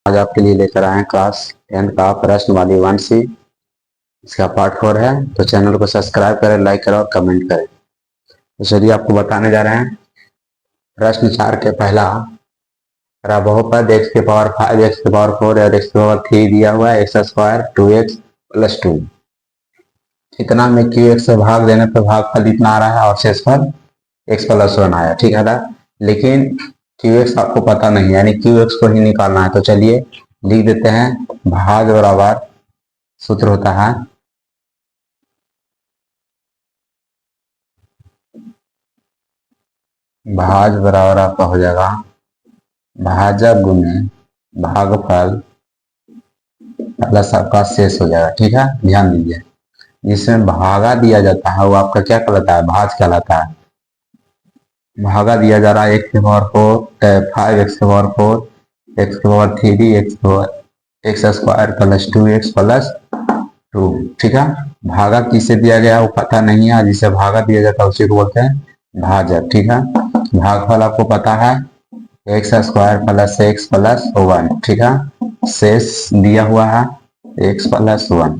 आज आपके लिए लेकर आए हैं क्लास 10 का प्रश्न वाली 1C। इसका पार्ट 4 है, तो चैनल को सब्सक्राइब करें, लाइक करें और कमेंट करें। तो चलिए आपको बताने जा रहे हैं प्रश्न 4 के पहला बहुपद x के पावर 5 x के पावर 4 और x के पावर 3 दिया हुआ है, x स्क्वायर 2x प्लस 2। इतना में qx से भाग देने पर भागफल इतना आ रहा है और शेषफल x प्लस 1 आया, ठीक है ना। लेकिन qx आपको पता नहीं, यानी qx को ही निकालना है। तो चलिए लिख देते हैं, भाग बराबर सूत्र होता है भाज बराबर आपका हो जाएगा भाजक गुने भागफल प्लस आपका शेष हो जाएगा, ठीक है। ध्यान दीजिए, जिसमें भागा दिया जाता है वो आपका क्या कहलाता है, भाज कहलाता है। भागा दिया जा रहा है x के पावर 4 5 x के पावर 4 x के power 3 x square plus 2x plus 2, ठीक है। भागा किसे दिया गया वो पता नहीं है, जिसे भागा दिया जाता है उसी को बोलते हैं भाजक, ठीक है। भागफल आपको पता है x square plus x plus 1, ठीक है। शेष दिया हुआ है x प्लस 1।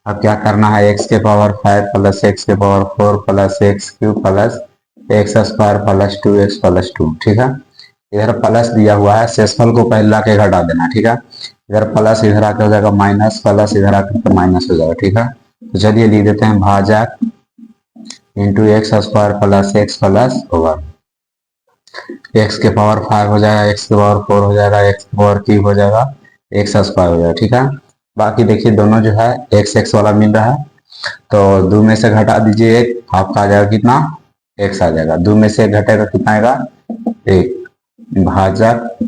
अब क्या करना है, x के पावर 5 प्लस x के power 4 plus x cube plus x square plus 2x plus 2, ठीक है। इधर प्लस दिया हुआ है, शेषफल को पहले लाके घटा देना, ठीक है। इधर प्लस इधर आके हो जाएगा माइनस, प्लस इधर आकर माइनस हो जाएगा, ठीक है। तो चलिए लिख देते हैं भाजक into x square plus x plus 1। X के पावर 5 हो जाएगा, एक्स के पावर 4 हो जाएगा, एक्स के पावर 3 हो जाएगा, एक्स स्क्वायर हो जाएगा, ठीक है। बाकी देखिए दोनों जो है एक्स एक्स वाला मिल रहा है, तो 2 में से घटा दीजिए एक, आपका आ जाएगा कितना, एक्स आ जाएगा। 2 में से घटेगा कितना आएगा, 1। भाजक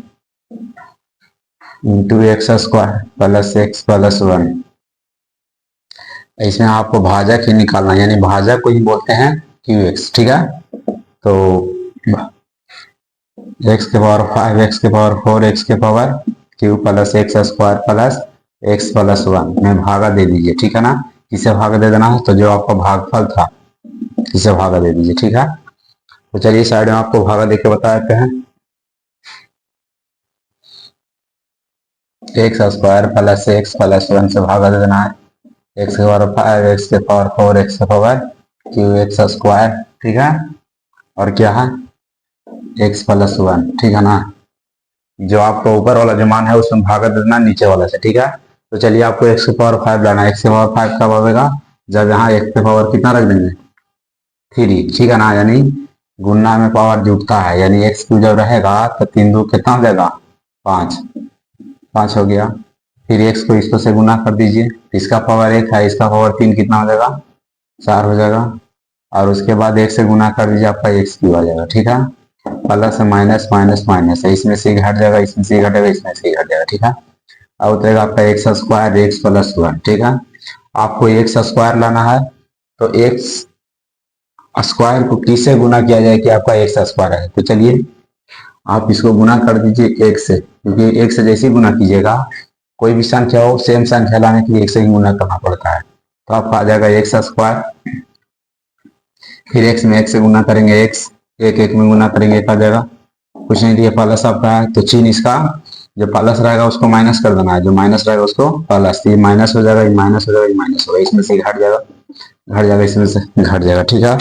into x square plus x plus 1। इसमें आपको भाजक ही निकालना है, यानी भाजक को ही बोलते हैं क्यू एक्स, ठीक है। तो एक्स के पावर 5 एक्स के पावर 4 एक्स के power Q plus x square plus x plus 1 में भागा दे दीजिए, ठीक है ना। किसे भागा दे देना है, तो जो आपका भागफल था इसे भागा दे दीजिए, ठीक है। तो चलिए साइड में आपको भागा देके बता देते हैं, x square plus x plus 1 से भागा दे देना है। एक्स के पावर 5 एक्स के पावर 4 एक्स के पावर क्यू एक्स स्क्वायर, ठीक है। और क्या है, एक्स प्लस 1, ठीक है ना। जो आपको ऊपर वाला जो मान है उसमें भागा दे देना नीचे वाला से, ठीक है। तो चलिए आपको एक्स के पावर 5 लाना है। एक्स के पावर 5 कब आएगा, जब यहाँ एक्स के पावर कितना रख देंगे, 3, ठीक है ना। यानी गुणा में पावर जुटता है, यानी एक्स क्यू जब रहेगा तो 3 2 कितना हो जाएगा, 5 हो गया। फिर एक्स को इसको से गुना कर दीजिए, इसका पावर 1 है, इसका पावर 3 कितना हो जाएगा, 4 हो जाएगा। और उसके बाद 1 से गुना कर दीजिए, आपका एक्स क्यू आ जाएगा, ठीक है। प्लस माइनस माइनस माइनस है, इसमें से घट जाएगा, इसमें से घटेगा, इसमें से घट जाएगा, ठीक है। अब उतरेगा आपका एक्स स्क्वायर एक्स प्लस 1, ठीक है। आपको एक्स स्क्वायर लाना है, तो एक्स स्क्वायर को किससे गुना किया जाए कि आपका एक्स स्क्वायर है। तो चलिए आप इसको गुना कर दीजिए एक से, क्योंकि एक से जैसे ही गुना कीजिएगा, कोई भी संख्या हो सेम संख्या लाने के लिए एक से ही गुना करना पड़ता है। तो आपका आ जाएगा एक्स स्क्वायर, फिर एक्स में एक से गुना करेंगे, एक्स एक एक में गुना करेंगे, एक आ जाएगा। कुछ नहीं दिया, प्लस आपका है, तो चिन्ह इसका जो प्लस रहेगा उसको माइनस कर देना है, जो माइनस रहेगा उसको प्लस। ये माइनस हो जाएगा, ये माइनस हो जाएगा, ये माइनस होगा, इसमें से घट जाएगा, घट जाएगा, इसमें से घट जाएगा, ठीक है।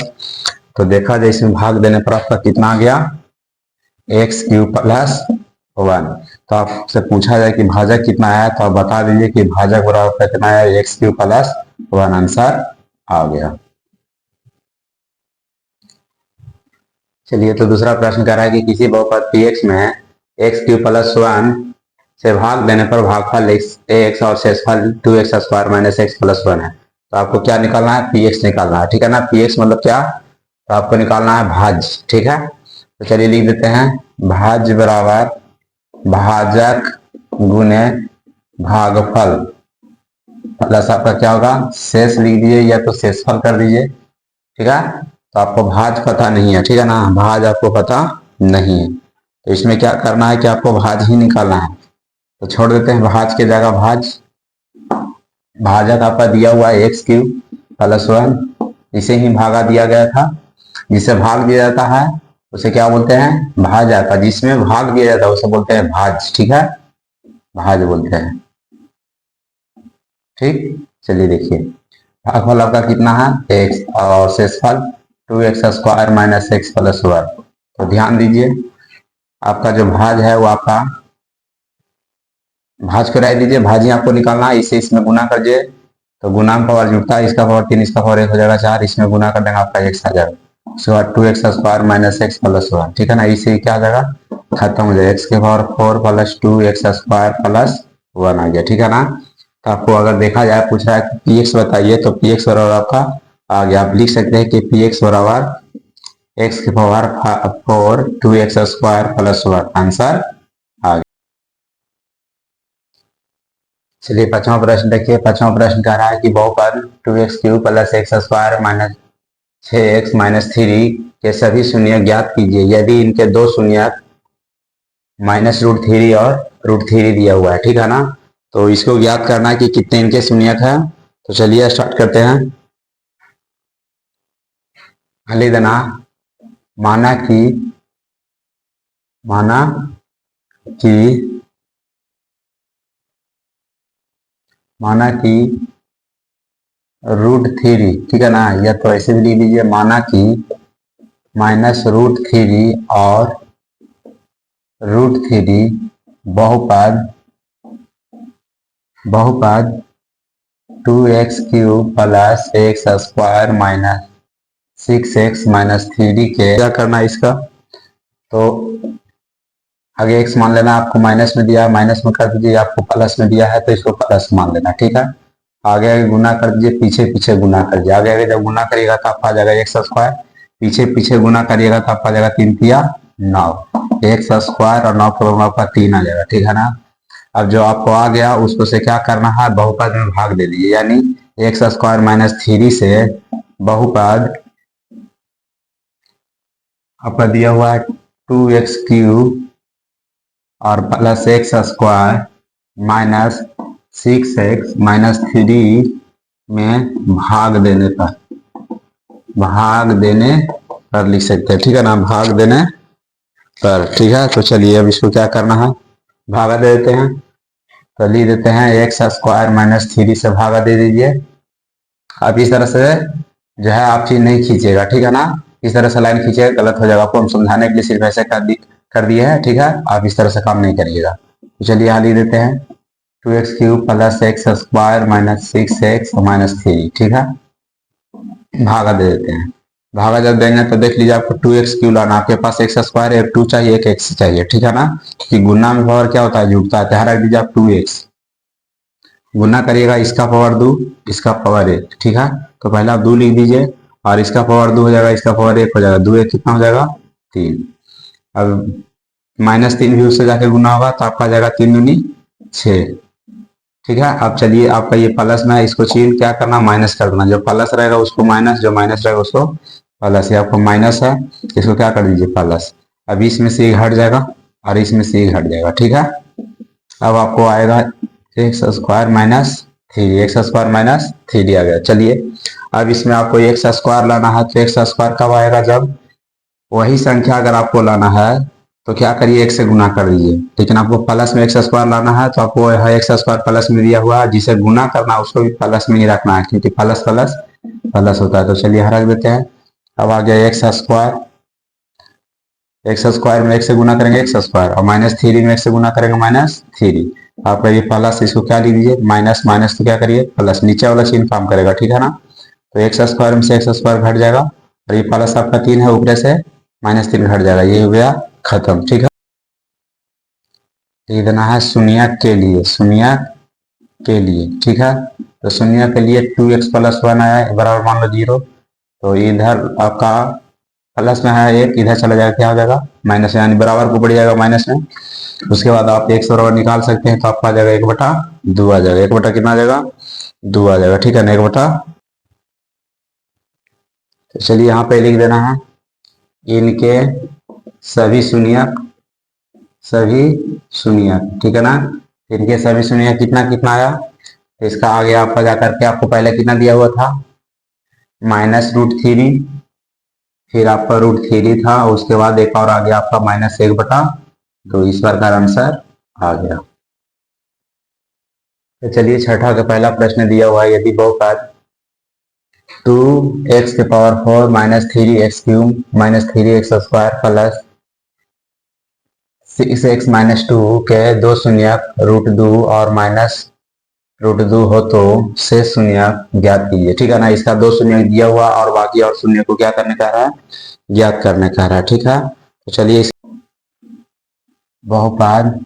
तो देखा जाए इसमें भाग देने पर आपका कितना आ गया, एक्स क्यूब प्लस 1। तो आपसे पूछा जाए कि भाजक कितना आया, तो आप बता दीजिए कि भाजक बराबर कितना आया, एक्स क्यूब प्लस 1 आंसर आ गया। चलिए तो दूसरा प्रश्न कह रहा है कि किसी बहुपद px में एक्स क्यूब प्लस 1 से भाग देने पर भागफल एक्स और शेषफल 2x square minus x plus 1 है। तो आपको क्या निकालना है, px निकालना है, ठीक है ना। px मतलब क्या, तो आपको निकालना है भाज, ठीक है। तो चलिए लिख देते हैं, भाज बराबर भाजक गुने भागफल प्लस आपका क्या होगा, शेष लिख दीजिए या तो शेषफल कर दीजिए, ठीक है। तो आपको भाज पता नहीं है, ठीक है ना, भाज आपको पता नहीं है। तो इसमें क्या करना है कि आपको भाज ही निकालना है। तो छोड़ देते हैं भाज के जगह भाज। भाजक आपका दिया हुआ है एक्स क्यूब प्लस 1, इसे ही भागा दिया गया था। जिसे भाग दिया जाता है उसे क्या बोलते हैं, भाजक। जिसमें भाग दिया जाता है उसे बोलते हैं भाज, ठीक है। भाज्य बोलते हैं। ठीक, चलिए देखिए, भागफल आपका कितना है x और शेषफल 2x² माइनस एक्स प्लस 1। तो ध्यान दीजिए, आपका जो भाज है वो आपका भाज को रह दीजिए, भाजी आपको निकालना है, इसे इसमें गुना कर दीजिए तो गुणांक पावर जुड़ता है, इसका पावर 3, इसका पावर 1 हो जाएगा 4, इसमें गुना कर देंगे आपका x आ जाएगा। उसके बाद 2x² माइनस एक्स प्लस 1, ठीक है ना, इसे क्या आ जाएगा खत्म हो जाएगा, x के पावर 4 प्लस 2x² प्लस 1 आ गया, ठीक है ना। तो आपको अगर देखा जाए पूछ रहा है px बताइए, तो px बराबर आपका आ गया, आप लिख सकते हैं कि px बराबर x के पावर 4 2x² प्लस 1, आंसर आ गया। चलिए पांचवा प्रश्न देखिए, पांचवा प्रश्न कह रहा है कि बहुपद 2x³ plus x² minus 6x minus 3 के सभी शून्य ज्ञात कीजिए यदि इनके दो शून्य -√3 और √3 दिया हुआ है, ठीक है ना। तो इसको ज्ञात करना है कि कितने इनके शून्यक है। तो चलिए स्टार्ट करते हैं। हल देना, माना कि √3, ठीक है ना, या तो ऐसे भी लिख लीजिए, माना कि -√3 और √3 बहुपद 2x³ plus x² minus 6x minus 3 के क्या करना है इसका। तो आगे x मान लेना, आपको माइनस में दिया है माइनस में कर दीजिए, आपको प्लस में दिया है तो इसको प्लस मान लेना, ठीक है। आगे गुना कर दीजिए, पीछे पीछे गुना कर दीजिए, आगे जब गुना करिएगा तो आपका आ जाएगा x², पीछे पीछे गुना करिएगा तो आपका आ जाएगा 3 तिया 9, x² और 9 के बराबर आपका 3 आ जाएगा, ठीक है ना। अब जो आपको आ गया उसको से क्या करना है, बहुपद में भाग दे दीजिए, यानी x² माइनस 3 से बहुपद आपका दिया हुआ है 2x³ और plus x² minus 6x minus 3 में भाग देने पर लिख सकते हैं, ठीक है ना, भाग देने पर, ठीक है। तो चलिए अब इसको क्या करना है, भागा दे देते हैं। तो लिख देते हैं x² माइनस 3 से भागा दे दीजिए। आप इस तरह से जो है आप चीज नहीं खींचेगा, ठीक है ना, इस तरह से लाइन खींचेगा गलत हो जाएगा, आपको हम समझाने के लिए सिर्फ ऐसे कर दिए है, ठीक है, आप इस तरह से काम नहीं करिएगा। तो चलिए यहाँ लिख देते हैं 2x³ plus x² minus 6x minus 3, ठीक है, भागा दे देते हैं। भागा जब देंगे तो देख लीजिए आपको 2x³ लाना, आपके पास x², एक 2 चाहिए, एक x चाहिए, ठीक है ना, कि गुना में पावर क्या होता है जुड़ता है, यहाँ रख दीजिए आप 2x, गुना करिएगा इसका पावर 2 इसका पावर 1, ठीक है। तो पहले आप 2 लिख दीजिए और इसका पावर 2 हो जाएगा, इसका पावर 1 हो जाएगा, 2 1 कितना हो जाएगा 3। अब -3 भी उससे जाके गुना होगा तो आपका जाएगा 3 दूनी 6, ठीक है। अब चलिए आपका ये प्लस में है, इसको चीन क्या करना, माइनस कर देना, जो प्लस रहेगा उसको माइनस, जो माइनस रहेगा उसको प्लस, ये आपको माइनस है, इसको क्या कर दीजिए प्लस। अब इसमें से ये हट जाएगा और इसमें से ये हट जाएगा, ठीक है। अब आपको आएगा x² माइनस 3, x² माइनस 3 आ गया। चलिए अब इसमें आपको x² लाना है, तो x² कब आएगा, जब वही संख्या अगर आपको लाना है तो क्या करिए 1 से गुना कर दीजिए, लेकिन आपको प्लस में x² लाना है तो आपको x² प्लस में दिया हुआ है, जिसे गुना करना है उसको भी प्लस में ही रखना है, क्योंकि प्लस प्लस प्लस होता है। तो चलिए रख देते हैं। अब आ गया x² में 1 से गुना करेंगे x² और -3 में 1 से गुना करेंगे -3। आपका ये प्लस, इसको क्या लिख दीजिए माइनस, माइनस तो क्या करिए प्लस, नीचे वाला चिन्ह काम करेगा, ठीक है ना। तो x² में से x² घट जाएगा और ये प्लस आपका 3 है, ऊपर से -3 घट जाएगा, ये हो गया खत्म, ठीक है। लिख देना है शून्यक के लिए, ठीक है। तो शून्य के लिए 2x प्लस 1 आया बराबर मान लो 0, तो इधर आपका प्लस में है 1, इधर चला जाएगा क्या हो जाएगा माइनस, यानी बराबर को बढ़ जाएगा माइनस में। उसके बाद आप x बराबर निकाल सकते हैं, तो आपका आ जाएगा 1/2 आ जाएगा, 1 कितना आ जाएगा 2 आ जाएगा, ठीक है ना, 1/। तो चलिए यहाँ पे लिख देना है इनके सभी शून्यक, ठीक है ना। इनके सभी शून्यक कितना कितना आया, तो इसका आगे आपका जाकर के आपको पहले कितना दिया हुआ था -√3, फिर आपका √3 था, उसके बाद एक और आ गया आपका -1/2, इस बार का आंसर आ गया। तो चलिए छठा का पहला प्रश्न दिया हुआ है, यदि बहुपद 2x⁴ minus 3x³ minus 3x² plus 6x-2 के दो शून्यक √2 और माइनस √2 हो तो शेष शून्यक ज्ञात कीजिए। ठीक है ना, इसका दो शून्यक दिया हुआ और बाकी और शून्य को क्या करने का है, ज्ञात करने का है। ठीक है, तो चलिए इस बहुपद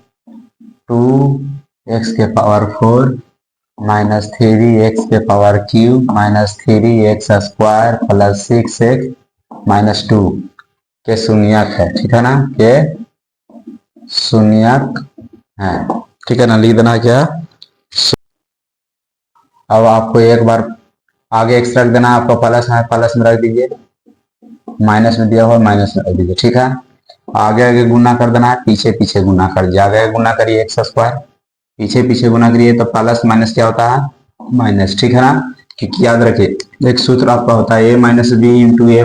2x⁴ minus 3x³ minus 3x² plus 6x-2 के शून्यक है। ठीक है ना, के शून्यक है। ठीक है ना, लिख देना क्या। अब आपको एक बार आगे एक्स रख देना, आपको प्लस है, प्लस में रख दीजिए, माइनस में दिया हुआ माइनस में रख दीजिए। ठीक है, आगे आगे गुना कर देना है, पीछे पीछे गुना कर दिया, आगे गुना करिए x², पीछे पीछे गुना करिए तो प्लस माइनस क्या होता है, माइनस। ठीक है ना, क्योंकि याद रखिए एक सूत्र आपका होता है a minus B into A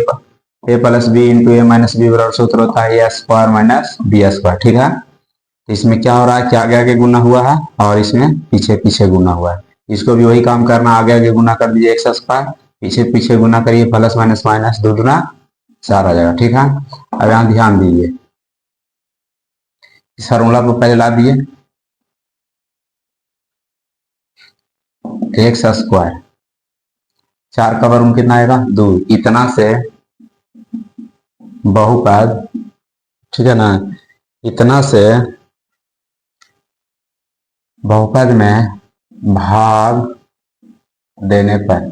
plus B into A minus B बराबर सूत्र होता है a² माइनस b²। ठीक है, तो इसमें क्या हो रहा है कि आगे आगे गुना हुआ है और इसमें पीछे पीछे गुना हुआ है। इसको भी वही काम करना, आगे आगे गुना कर दीजिए x², पीछे पीछे गुना करिए, प्लस माइनस माइनस 2 दूना 4 आ जाएगा। ठीक है, अब यहाँ ध्यान दीजिए, इस फार्मूला को पहले ला दिए, x², 4 का वर्ग कितना आएगा 2, इतना से बहुपद, ठीक है ना, इतना से बहुपद में भाग देने पर,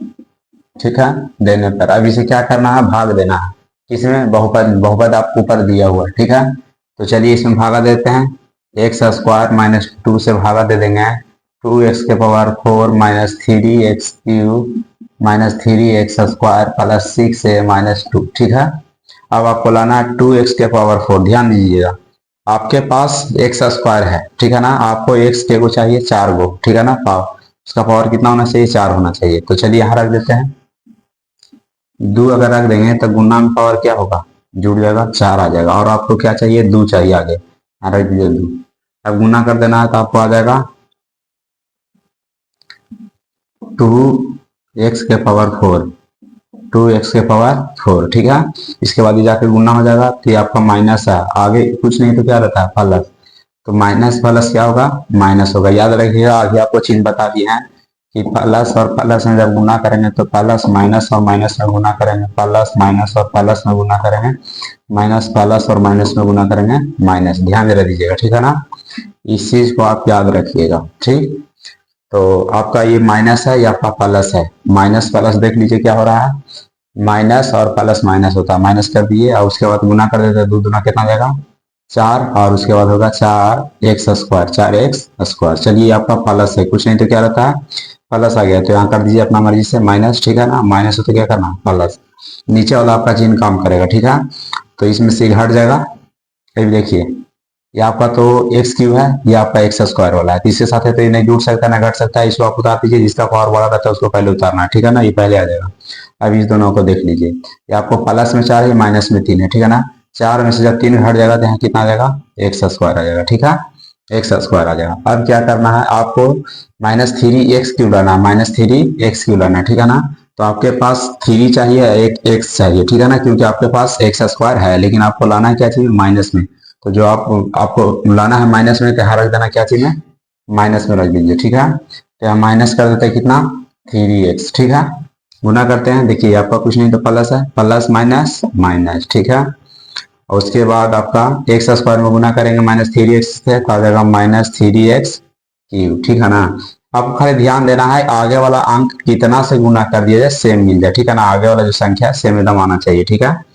ठीक है, देने पर अब इसे क्या करना है, भाग देना है किसमें, बहुपद। बहुपद आपको ऊपर दिया हुआ है। ठीक है, तो चलिए इसमें भागा देते हैं, x² माइनस 2 से भागा दे देंगे 2x⁴ minus 3x³ minus 3x² plus 6a-2। ठीक है, अब आपको लाना है 2x⁴। ध्यान दीजिएगा, आपके पास x² है, ठीक है ना, आपको x के को चाहिए 4 गो। ठीक है ना, पावर, उसका पावर कितना होना चाहिए, 4 होना चाहिए। तो चलिए यहाँ रख देते हैं, 2 अगर रख देंगे तो गुना में पावर क्या होगा, जुड़ जाएगा, 4 आ जाएगा। और आपको क्या चाहिए, 2 चाहिए आगे, यहाँ रख दीजिए 2। अब गुना कर देना है तो आपको आ जाएगा 2x⁴, 2x⁴। ठीक है, इसके बाद ये जाके गुना हो जाएगा तो ये आपका माइनस है, आगे कुछ नहीं तो क्या रहता है, प्लस। तो माइनस प्लस क्या होगा, माइनस होगा। याद रखिएगा, आगे आपको चिन्ह बता दिए हैं कि प्लस और प्लस में जब गुना करेंगे तो प्लस माइनस और माइनस में गुना करेंगे, प्लस माइनस और प्लस में गुना करेंगे, माइनस प्लस और माइनस में गुना करेंगे, माइनस। ध्यान दे दीजिएगा, ठीक है ना, इस चीज को आप याद रखिएगा। ठीक, तो आपका ये माइनस है, ये आपका प्लस है, माइनस प्लस देख लीजिए क्या हो रहा है, माइनस और प्लस माइनस होता है, माइनस कर दिए और उसके बाद गुना कर देते हैं, 2 दूना कितना जाएगा 4, और उसके बाद होगा 4x², 4x²। चलिए आपका प्लस है, कुछ नहीं तो क्या रहता है, प्लस आ गया, तो यहाँ कर दीजिए अपना मर्जी से माइनस। ठीक है ना, माइनस हो तो क्या करना, प्लस, नीचे वाला आपका चिन्ह काम करेगा। ठीक है, तो इसमें से घट जाएगा, अभी देखिए ये आपका तो x³ है, ये आपका x² वाला है, इसके साथ है तो ये नहीं जुड़ सकता ना घट सकता है, इसको आप उतार दीजिए, जिसका पावर बड़ा रहता है उसको पहले उतारना है। ठीक है ना, ये पहले आ जाएगा। अब इस दोनों को देख लीजिए, ये आपको प्लस में 4 है, माइनस में 3 है। ठीक है ना, 4 में से जब 3 घट जाएगा तो यहाँ कितना आ जाएगा, x² आ जाएगा। ठीक है, x² आ जाएगा। अब क्या करना है आपको, -3x³ लाना है, -3x³ लाना है। ठीक है ना, तो आपके पास 3 चाहिए, एक x चाहिए। ठीक है ना, क्योंकि आपके पास x² है, लेकिन आपको लाना है क्या चाहिए, माइनस में। तो जो आपको लाना है माइनस में, तो यहाँ रख देना क्या चीज है, माइनस में रख दीजिए। ठीक है, तो यहाँ माइनस कर देते हैं कितना, 3x। ठीक है, गुना करते हैं, देखिए आपका कुछ नहीं तो प्लस है, प्लस माइनस माइनस। ठीक है, और उसके बाद आपका x² में गुना करेंगे -3x से, तो आ जाएगा -3x³। ठीक है ना, आपको खाली ध्यान देना है आगे वाला अंक कितना से गुना कर दिया जाए, सेम मिल जाए। ठीक है ना, आगे वाला जो संख्या है सेम एकदम आना चाहिए। ठीक है,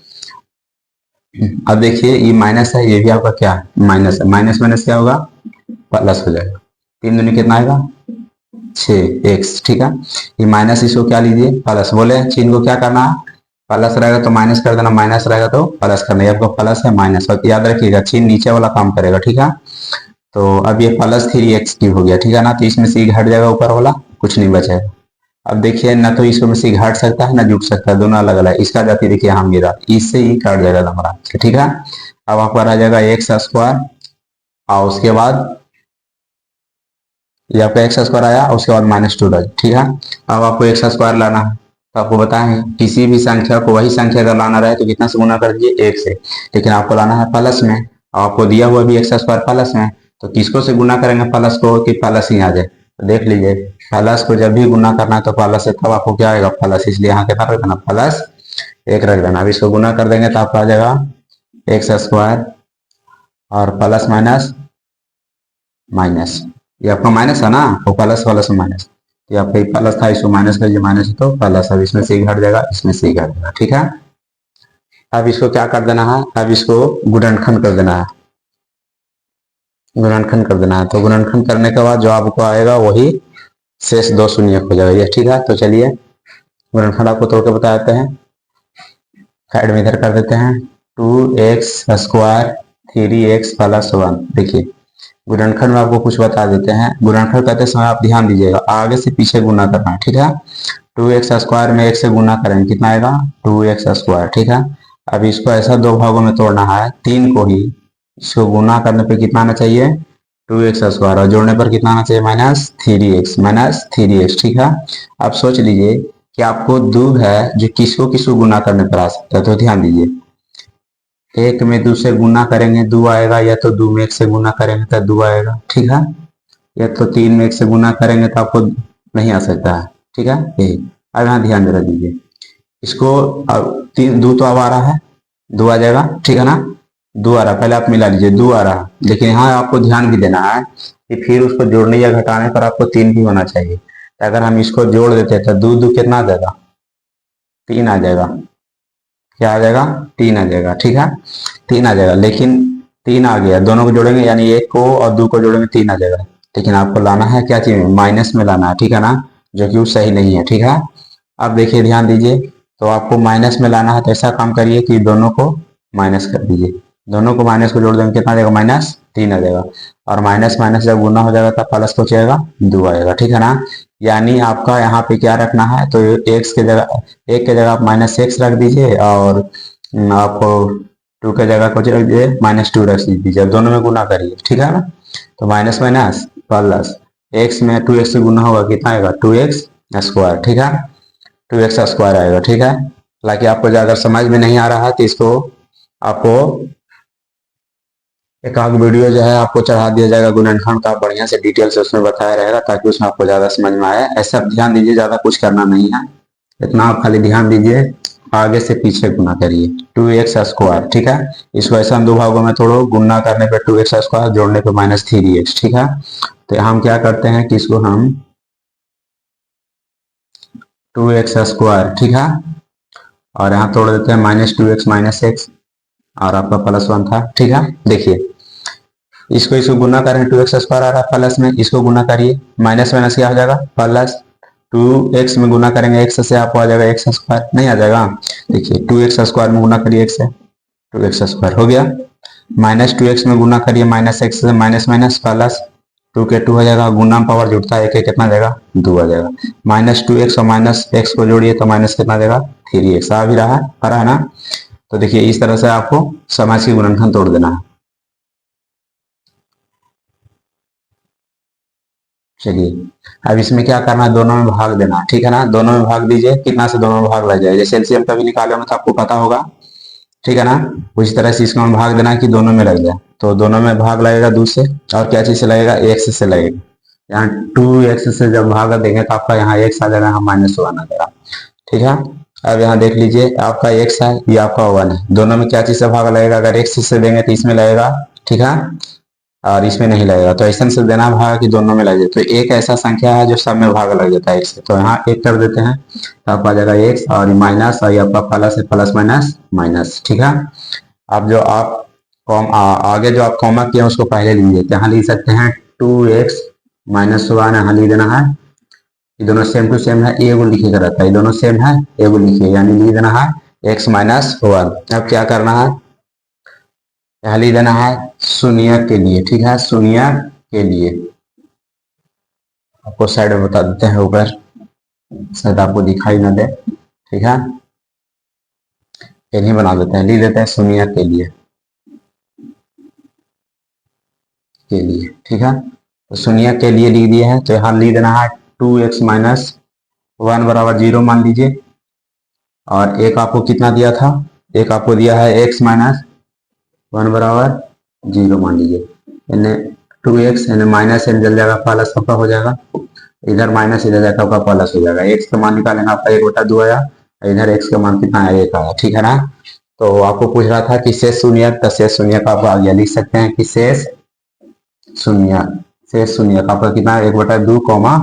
अब देखिए ये माइनस है, ये भी आपका क्या है, माइनस है, माइनस माइनस क्या होगा, प्लस हो जाएगा। 3 दूनी कितना आएगा, 6x। ठीक है, ये माइनस, इसको क्या लीजिए, प्लस। बोले चिन्ह को क्या करना है, प्लस रहेगा तो माइनस कर देना, माइनस रहेगा तो प्लस करना, ये आपको प्लस है माइनस, और याद रखिएगा चिन्ह नीचे वाला काम करेगा। ठीक है, तो अब ये +3x³ हो गया। ठीक है ना, तो इसमें से घट जाएगा, ऊपर वाला कुछ नहीं बचेगा। अब देखिए ना, तो इसको में से घट सकता है ना जुट सकता है, दोनों अलग अलग। इसका जाति देखिए यहाँ मेरा, इससे ही कट जाएगा हमारा। ठीक है, अब आपका आ जाएगा x² और उसके बाद ये आपका एक्स स्क्वायर आया, उसके बाद -2 रह, ठीक है। अब आपको एक्स स्क्वायर लाना है, तो आपको बताएं किसी भी संख्या को, वही संख्या अगर लाना रहे तो कितना से गुना कर दीजिए, 1 से। लेकिन आपको लाना है प्लस में, आपको दिया हुआ भी एक्स स्क्वायर प्लस में, तो किसको से गुना करेंगे प्लस को कि प्लस ही आ जाए। तो देख लीजिए, प्लस को जब भी गुना करना है तो प्लस से, तब आपको क्या आएगा प्लस, इसलिए यहाँ कितना रख देना +1 रख देना। अब इसको गुना कर देंगे तो आपको आ जाएगा एक्स स्क्वायर और प्लस माइनस माइनस, ये आपका माइनस है ना, वो प्लस प्लस माइनस, ये आपका प्लस था, इसको माइनस कर, माइनस तो प्लस, अब इसमें से घट जाएगा, इसमें से घट जाएगा, ठीक है। अब इसको क्या कर देना है, अब इसको गुणनखंड कर देना है, गुणनखंड कर देना है। तो गुणनखंड करने के बाद जो आपको आएगा वही शेष 2 शून्य हो जाएगा, ये ठीक है। तो चलिए गुणनखंड आपको तोड़ के बता देते हैं, साइड में इधर कर देते हैं, 2x स्क्वायर 3x + 1। देखिए गुणनखंड में आपको कुछ बता देते हैं, गुणनखंड करते समय आप ध्यान दीजिएगा, आगे से पीछे गुना करना है, ठीक है। 2x स्क्वायर में 1 से गुना करेंगे, कितना आएगा 2x स्क्वायर, ठीक है। अब इसको ऐसा 2 भागों में तोड़ना है, 3 को ही, इसको गुना करने पे कितना आना चाहिए 2x स्क्वायर, और जोड़ने पर कितना आना चाहिए -3x, ठीक है। अब सोच लीजिए कि आपको 2 है जो किसको किसको गुना करने पर आ सकता है, तो ध्यान दीजिए, 1 में 2 से गुना करेंगे 2 आएगा, या तो 2 में 1 से गुना करेंगे तो 2 आएगा, ठीक है। या तो 3 में 1 से गुना करेंगे तो आपको नहीं आ सकता है, ठीक है। यही अब यहाँ ध्यान दे दीजिए, इसको अब 2 तो अब आ रहा है, 2 आ जाएगा, ठीक है ना, 2 आ रहा है, पहले आप मिला लीजिए, 2 आ रहा है। लेकिन यहाँ आपको ध्यान भी देना है कि फिर उसको जोड़ने या घटाने पर आपको 3 भी होना चाहिए। तो अगर हम इसको जोड़ देते तो 2 2 कितना आ जाएगा 3 आ जाएगा, क्या आ जाएगा 3 आ जाएगा, ठीक है, 3 आ जाएगा। लेकिन 3 आ गया, दोनों को जोड़ेंगे यानी 1 को और 2 को जोड़ेंगे 3 आ जाएगा। लेकिन आपको लाना है क्या चीज, माइनस में लाना है, ठीक है ना, जो कि सही नहीं है, ठीक है। अब देखिए ध्यान दीजिए, तो आपको माइनस में लाना है, तो ऐसा काम करिए कि दोनों को माइनस कर दीजिए, दोनों को माइनस को जोड़ देंगे कितना आ जाएगा -3 आ जाएगा, और माइनस माइनस जब गुना हो जाएगा तब प्लस को जाएगा 2 आएगा, ठीक है ना। यानी आपका यहाँ पे क्या रखना है, तो एक्स के जगह, एक के जगह आप -x रख दीजिए, और आपको 2 के जगह को -2 रख दीजिए, अब दोनों में गुना करिए, ठीक है ना। तो माइनस माइनस प्लस, एक्स में 2x से गुना होगा कितना आएगा 2x स्क्वायर, ठीक है, 2x स्क्वायर आएगा, ठीक है। हालांकि आपको अगर समझ में नहीं आ रहा है तो इसको आपको एक आग वीडियो जो है आपको चढ़ा दिया जाएगा गुणनखंड का, बढ़िया से डिटेल से उसमें बताया रहेगा, ताकि उसमें आपको ज्यादा समझ में आए। ऐसा ध्यान दीजिए, ज्यादा कुछ करना नहीं है, इतना आप खाली ध्यान दीजिए, आगे से पीछे गुना करिए 2x स्क्वायर, ठीक है। इसको ऐसा 2 भागों में तोड़ो, गुना करने पे 2x स्क्वायर, जोड़ने पे -3x, ठीक है। तो हम क्या करते हैं कि इसको हम 2x स्क्वायर, ठीक है, और यहाँ तोड़ देते हैं -2x -x, और आपका +1 था, ठीक है। देखिए इसको इसको गुना करें, 2x स्क्वायर आ रहा है प्लस में, इसको गुना करिए, माइनस माइनस क्या हो जाएगा प्लस, 2x में गुना करेंगे x से, आपको आ जाएगा x स्क्वायर, नहीं आ जाएगा। देखिए 2x स्क्वायर में गुना करिए x से, 2x स्क्वायर हो गया, -2x में गुना करिए -x से, माइनस माइनस प्लस, 2 के 2 हो जाएगा, गुना में पावर जुड़ता है, एक कितना आ जाएगा 2 आ जाएगा, -2x और -x को जोड़िए तो माइनस कितना आ जाएगा 3x, आ भी रहा है, आ रहा है ना। तो देखिए इस तरह से आपको समाज की गुणनखंड तोड़ देना है। चलिए अब इसमें क्या करना है, दोनों में भाग देना है, ठीक है ना, दोनों में भाग दीजिए, कितना से दोनों में भाग लग जाए, जैसे एलसीएम कभी निकाले होंगे तो आपको पता होगा, ठीक है ना। उसी तरह से इसको भाग देना है कि दोनों में लग जाए, तो दोनों में भाग लगेगा 2 से, और क्या चीज से लगेगा x से लगेगा, यहाँ 2x से जब भाग देंगे तो आपका यहाँ x आ जाएगा, यहाँ -1 आ जाएगा, ठीक है। अब यहाँ देख लीजिए आपका x है, ये आपका 1 है, दोनों में क्या चीज से भाग लगेगा, अगर x से देंगे तो इसमें लगेगा, ठीक है, और इसमें नहीं लगेगा, तो ऐसा से देना भाग कि दोनों में लग जाए। तो एक ऐसा संख्या है जो सब में भाग लग जाता है एक से, तो यहाँ 1 कर देते हैं, तो आपका आ जाएगा x, और माइनस, और ये आपका प्लस है, प्लस माइनस माइनस, ठीक है। अब जो आप आगे जो आप कॉमा किए उसको पहले लीजिए, तो यहाँ लिख सकते हैं 2x -1, यहाँ लिख देना है, ये दोनों सेम टू सेम है, एगो लिखिएगा रहता है, ये दोनों सेम है, एगो लिखिए, यानी लिख देना है x -1। अब क्या करना है, यहाँ लिख देना है शून्य के लिए, ठीक है, शून्य के लिए, आपको साइड में बता देते हैं ऊपर, शायद आपको दिखाई ना दे, ठीक है, इन्हीं बना देते हैं, लिख देते हैं शून्य के लिए, ठीक है। तो शून्य के लिए लिख दिए हैं, तो यहाँ लिख देना है 2x माइनस 1 बराबर 0 मान लीजिए। और एक आपको कितना दिया था, एक आपको दिया है x माइनस 1 बराबर 0 मान लीजिए। यानी 2x यानी माइनस एन जल जाएगा, प्लस आपका हो जाएगा, इधर माइनस इधर जाकर आपका प्लस हो जाएगा। x का मान निकालेंगे आपका 1/2 आया, इधर x का मान कितना आया, 1 आया, ठीक है ना। तो आपको पूछ रहा था कि शेष शून्य, तो शेष शून्य का आप आगे लिख सकते हैं कि शेष शून्य का आपका कितना, 1/2 कॉमा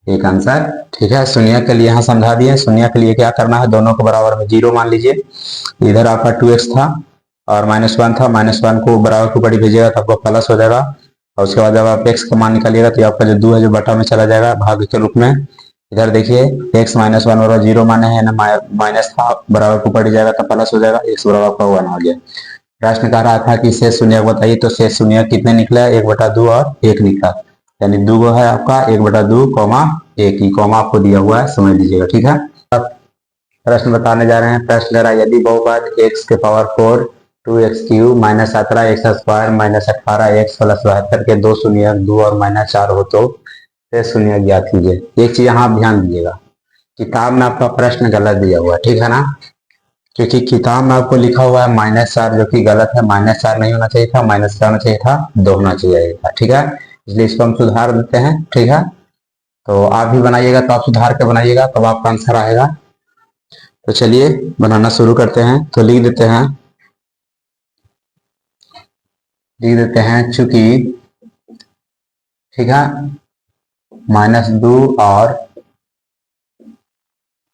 1 आंसर, ठीक है। शून्य के लिए यहाँ समझा दिए। शून्य के लिए क्या करना है, दोनों को बराबर में 0 मान लीजिए। इधर आपका 2x था और -1 था, -1 को बराबर के ऊपर भेजिएगा तो आपको प्लस हो जाएगा। और उसके बाद जब आप x का मान निकालिएगा तो आपका जो 2 है जो बटा में चला जाएगा भाग के रूप में। इधर देखिए x -1 बराबर 0 माने है ना, माइनस था बराबर के ऊपर जाएगा तो प्लस हो जाएगा, x बराबर आपका 1 आ गया। प्रश्न कह रहा था कि शेष शून्य बताइए, तो शेष शून्य कितने निकला, 1/2 और 1 निकला, यानी 2 है आपका 1/2 कॉमा 1 ही कॉमा आपको दिया हुआ है, समझ लीजिएगा, ठीक है। अब प्रश्न बताने जा रहे हैं। प्रश्न कह रहा है यदि बहुपद x के पावर 4 2x³ -17x² -18x + 72 के दो शून्य 2 और -4 हो तो शेष शून्य ज्ञात कीजिए। एक चीज यहाँ आप ध्यान दीजिएगा, किताब में आपका प्रश्न गलत दिया हुआ है, ठीक है ना, क्योंकि किताब में आपको लिखा हुआ है -4 जो कि गलत है। -4 नहीं होना चाहिए था, -4 होना चाहिए था, 2 होना चाहिए था, ठीक है। इसलिए इसको हम सुधार देते हैं, ठीक है। तो आप भी बनाइएगा तो आप सुधार के बनाइएगा तब आपका आंसर आएगा। तो चलिए बनाना शुरू करते हैं। तो लिख देते हैं चूंकि, ठीक है, -2 और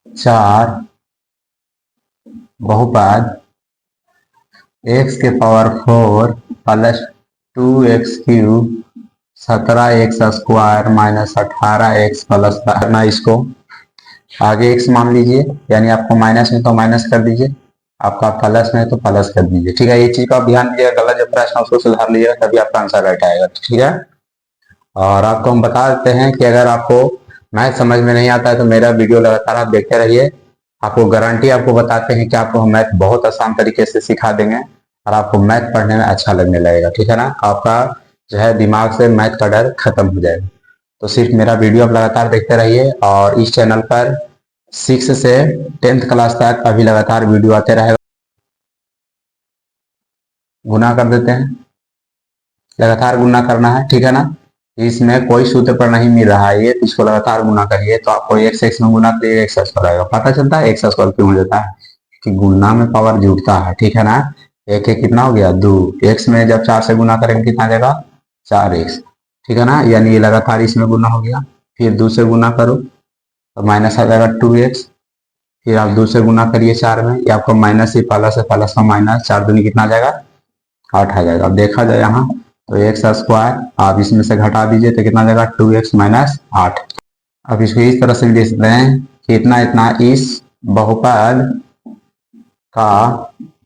4 बहुपद x के पावर 4 + 2x³ 17x² -18x + करना, इसको आगे x मान लीजिए, यानी आपको माइनस में तो माइनस कर दीजिए, आपका प्लस में तो प्लस कर दीजिए, ठीक है। ये चीज का आप ध्यान दीजिएगा, गलत जो प्रश्न है उसको सुधार लीजिएगा तभी आपका आंसर राइट आएगा, ठीक है। और आपको हम बता देते हैं कि अगर आपको मैथ समझ में नहीं आता है तो मेरा वीडियो लगातार आप देखते रहिए। आपको गारंटी आपको बताते हैं कि आपको हम मैथ बहुत आसान तरीके से सिखा देंगे और आपको मैथ पढ़ने में अच्छा लगने लगेगा, ठीक है ना। आपका जो है दिमाग से मैथ का डर खत्म हो जाएगा। तो सिर्फ मेरा वीडियो आप लगातार देखते रहिए और इस चैनल पर 6 से 10th क्लास तक अभी लगातार वीडियो आते रहेगा। गुना कर देते हैं, लगातार गुना करना है, ठीक है ना। इसमें कोई सूत्र पर नहीं मिल रहा है ये, इसको लगातार गुना करिए तो आपको x में गुना करिए x² आएगा। पता चलता है x² क्यों हो जाता है कि गुना में पावर जुड़ता है, ठीक है ना। एक कितना हो गया 2, x में जब 4 से गुना करेंगे कितना देगा 4x, ठीक है ना। यानी ये लगातार इसमें गुना हो गया, फिर 2 से गुना करो तो माइनस आ जाएगा 2x, फिर आप 2 से गुना करिए 4 में, ये आपको माइनस ही प्लस है, प्लस का माइनस, 4 दूनी कितना आ जाएगा 8 आ जाएगा। अब देखा जाए यहाँ तो x² आप इसमें से घटा दीजिए तो कितना जाएगा 2x - 8। अब इसको इस तरह से लिख सकते हैं कि इतना इतना इस बहुपद का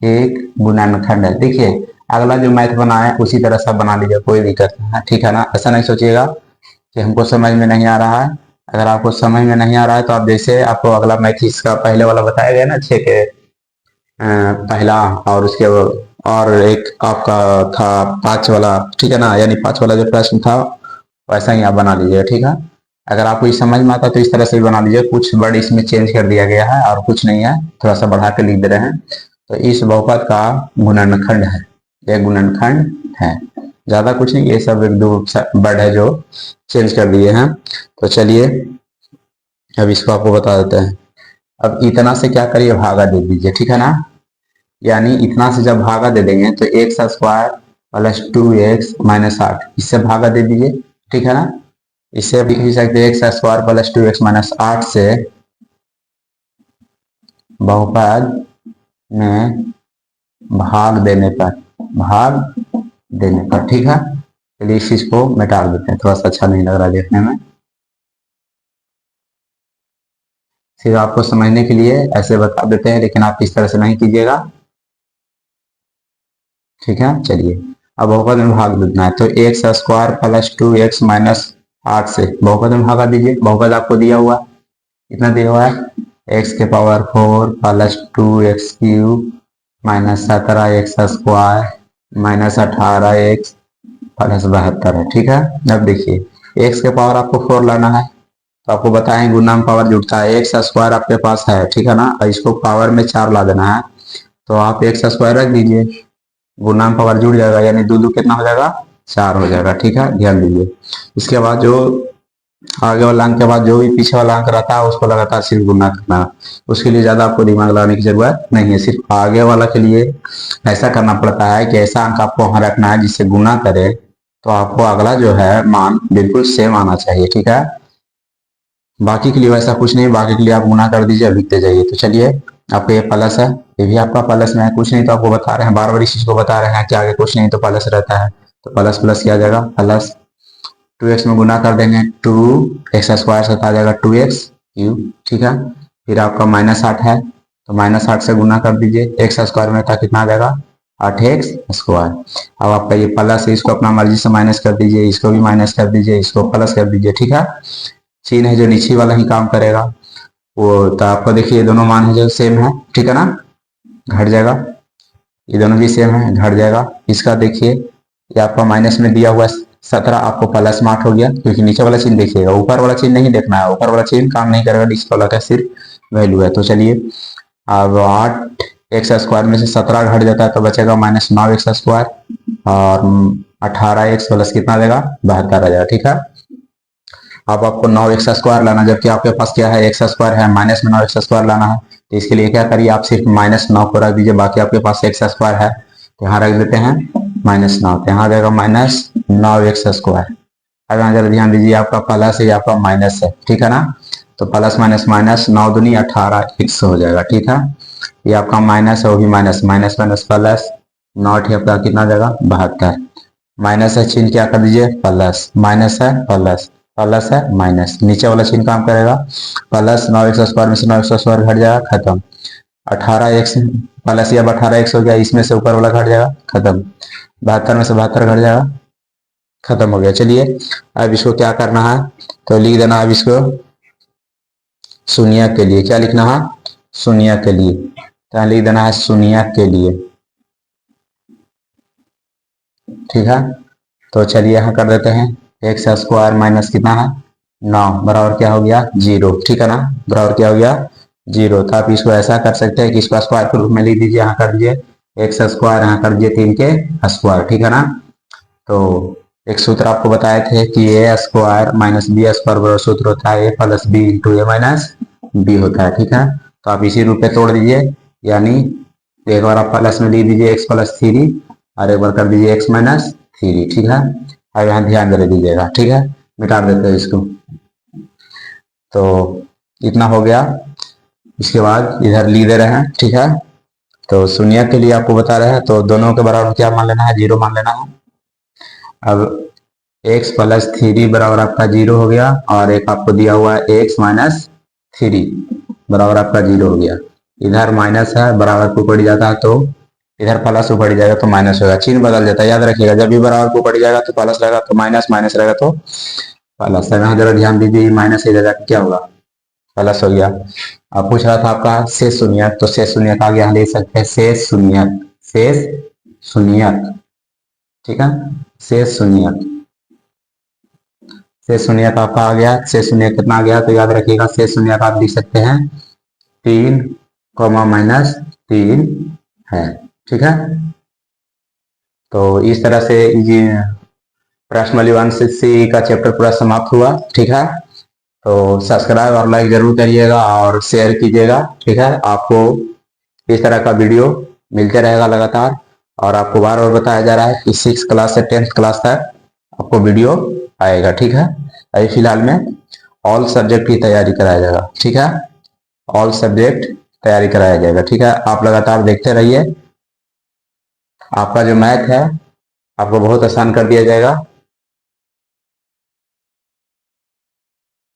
एक गुणनखंड है। देखिए अगला जो मैथ बना है उसी तरह से बना लीजिए, कोई दिक्कत नहीं है, ठीक है ना। ऐसा नहीं सोचिएगा कि हमको समझ में नहीं आ रहा है। अगर आपको समझ में नहीं आ रहा है तो आप जैसे आपको अगला मैथ इसका पहले वाला बताया गया ना 6 के पहला, और उसके और एक आपका था 5 वाला, ठीक है ना। यानी 5 वाला जो प्रश्न था वैसा ही आप बना लीजिएगा, ठीक है। अगर आपको इस समझ में आता तो इस तरह से भी बना लीजिए। कुछ वर्ड इसमें चेंज कर दिया गया है और कुछ नहीं है, थोड़ा सा बढ़ा के लिख दे रहे हैं। तो इस बहुपद का गुणनखंड है, यह गुणनखंड है, ज्यादा कुछ नहीं, ये सब 1-2 वर्ड है जो चेंज कर दिए हैं। तो चलिए अब इसको आपको बता देते हैं। अब इतना से क्या करिए भागा दे दीजिए, ठीक है ना। यानी इतना से जब भागा दे देंगे तो x² + 2x - 8 इससे भागा दे दीजिए, ठीक है ना। इससे लिख भी सकते हैं x² + 2x - 8 से बहुपद में भाग देने पर, ठीक है। चलिए इस चीज को मिटा देते हैं, थोड़ा सा अच्छा नहीं लग रहा देखने में। सिर्फ आपको समझने के लिए ऐसे बता देते हैं, लेकिन आप इस तरह से नहीं कीजिएगा, ठीक है। चलिए अब बहुपद में भाग देना है तो x² + 2x - 8 से बहुपद में भागा दीजिए। बहुपद आपको दिया हुआ कितना दिया हुआ है, x के पावर 4 + 2x³ -17x² -18x + 72 है, ठीक है। अब देखिए एक्स के पावर आपको 4 लाना है, तो आपको बताएं गुना में पावर जुड़ता है, एक्स स्क्वायर आपके पास है, ठीक है ना, और इसको पावर में 4 ला देना है, तो आप एक्स स्क्वायर रख दीजिए, गुना में पावर जुड़ जाएगा, यानी दो कितना हो जाएगा, 4 हो जाएगा, ठीक है, ध्यान दीजिए। इसके बाद जो आगे वाला अंक के बाद जो भी पीछे वाला अंक रहता है उसको लगातार सिर्फ गुना करना, उसके लिए ज्यादा आपको दिमाग लगाने की जरूरत नहीं है, सिर्फ आगे वाला के लिए ऐसा करना पड़ता है कि ऐसा अंक आपको वहां रखना है जिससे गुना करे तो आपको अगला जो है मान बिल्कुल सेम आना चाहिए, ठीक है। बाकी के लिए वैसा कुछ नहीं, बाकी के लिए आप गुना कर दीजिए, लिखते जाइए। तो चलिए, आपका ये प्लस है, ये भी आपका प्लस में है, कुछ नहीं तो आपको बता रहे हैं, बार बार इस चीज को बता रहे हैं कि आगे कुछ नहीं तो प्लस रहता है, तो प्लस प्लस किया जाएगा, प्लस 2x में गुना कर देंगे, 2x स्क्वायर से आ जाएगा 2x क्यूब, ठीक है। फिर आपका -8 है, तो -8 से गुना कर दीजिए, x स्क्वायर में था कितना आ जाएगा, 8x स्क्वायर। अब आपका ये प्लस है, इसको अपना मर्जी से माइनस कर दीजिए, इसको भी माइनस कर दीजिए, इसको प्लस कर दीजिए, ठीक है। चिन्ह है जो नीचे वाला ही काम करेगा, वो तो आपको देखिए दोनों मान है जो सेम है, ठीक है ना, घट जाएगा, ये दोनों भी सेम है, घट जाएगा। इसका देखिए ये आपका माइनस में दिया हुआ 17 आपको प्लस में 8 हो गया, क्योंकि नीचे वाला चिन्ह देखिएगा, ऊपर वाला चिन्ह नहीं देखना है, ऊपर वाला चिन्ह काम नहीं करेगा, नीचे वाला का सिर्फ वैल्यू है। तो चलिए, अब 8x स्क्वायर में से 17 घट जाता है तो बचेगा -9x स्क्वायर, और 18x प्लस कितना देगा, 72 आ जाएगा, ठीक है। अब आपको 9x स्क्वायर लाना, जबकि आपके पास क्या है, x स्क्वायर है, माइनस में 9x स्क्वायर लाना है, तो इसके लिए क्या करिए, आप सिर्फ -9 को रख दीजिए, बाकी आपके पास x स्क्वायर है, तो यहाँ रख देते हैं -9, तो यहाँ देगा -9x स्क्वायर। अब यहाँ जरा ध्यान दीजिए, आपका प्लस है, आपका माइनस है, ठीक है ना, तो प्लस माइनस माइनस, 9 दूनी 18 x हो जाएगा, ठीक है। ये आपका माइनस है, वो भी माइनस, माइनस माइनस प्लस, 9 आपका कितना जाएगा, 72, माइनस है चिन्ह क्या कर दीजिए, प्लस, माइनस है प्लस, प्लस है माइनस, नीचे वाला चिन्ह काम करेगा, प्लस 9x स्क्वायर में से 9x स्क्वायर घट जाएगा, खत्म, 18x प्लस या 18x हो गया, इसमें से ऊपर वाला घट जाएगा, खत्म, 72 में से 72 घट जाएगा, खत्म हो गया। चलिए, अब इसको क्या करना है, तो लिख देना, अब इसको शून्य के लिए, क्या लिखना है, शून्य के लिए, तो लिख देना है शून्य के लिए, ठीक है। तो चलिए यहाँ कर देते हैं, एक्स स्क्वायर माइनस कितना है, 9 बराबर क्या हो गया, 0, ठीक है ना, बराबर क्या हो गया, 0। तो आप इसको ऐसा कर सकते हैं कि इसको स्क्वायर के रूप में लिख दीजिए, यहाँ कर दीजिए एक्स स्क्वायर, यहाँ कर दीजिए 3 के स्क्वायर, ठीक है ना। तो एक सूत्र आपको बताए थे कि ए स्क्वायर माइनस बी स्क्वायर बराबर सूत्र होता है ए plus B into A minus B होता है, ठीक है। तो आप इसी रूप में तोड़ दीजिए, यानी एक बार आप प्लस में लिख दीजिए x + 3 और एक बार कर दीजिए x - 3, ठीक है। अब यहाँ ध्यान दे दीजिएगा, ठीक है, मिटा देते हैं इसको, तो इतना हो गया। इसके बाद इधर ली दे रहे हैं, ठीक है, तो शून्य के लिए आपको बता रहे हैं, तो दोनों के बराबर क्या मान लेना है, 0 मान लेना है। अब x + 3 बराबर आपका 0 हो गया, और एक आपको दिया हुआ है x - 3 बराबर आपका 0 हो गया, इधर माइनस है, बराबर को पड़ जाता है तो इधर प्लस ऊपर जाएगा तो माइनस होगा, चिन्ह बदल जाता है, याद रखिएगा, जब भी बराबर को पड़ जाएगा तो प्लस रहेगा, तो माइनस, माइनस रहेगा तो प्लस। यहाँ जरा ध्यान दीजिए, माइनस इधर जाकर क्या होगा, प्लस हो गया। अब पूछ रहा था आपका शेष शून्य, तो शेष शून्य का आगे यहाँ ले सकते हैं शेष शून्य, शेष शून्य, ठीक है, शेष शून्य, शेष शून्य का आपका आ गया, शेष शून्य कितना आ गया, तो याद रखिएगा शेष शून्य का आप लिख सकते हैं 3, -3 है, ठीक है। तो इस तरह से ये प्रश्नवाली 1 का चैप्टर पूरा समाप्त हुआ, ठीक है। तो सब्सक्राइब और लाइक जरूर करिएगा और शेयर कीजिएगा, ठीक है। आपको इस तरह का वीडियो मिलते रहेगा लगातार, और आपको बार बार बताया जा रहा है कि 6th क्लास से 10th क्लास तक आपको वीडियो आएगा, ठीक है। अभी फिलहाल में ऑल सब्जेक्ट की तैयारी कराया जाएगा, ठीक है, ऑल सब्जेक्ट तैयारी कराया जाएगा, ठीक है। आप लगातार देखते रहिए, आपका जो मैथ है आपको बहुत आसान कर दिया जाएगा।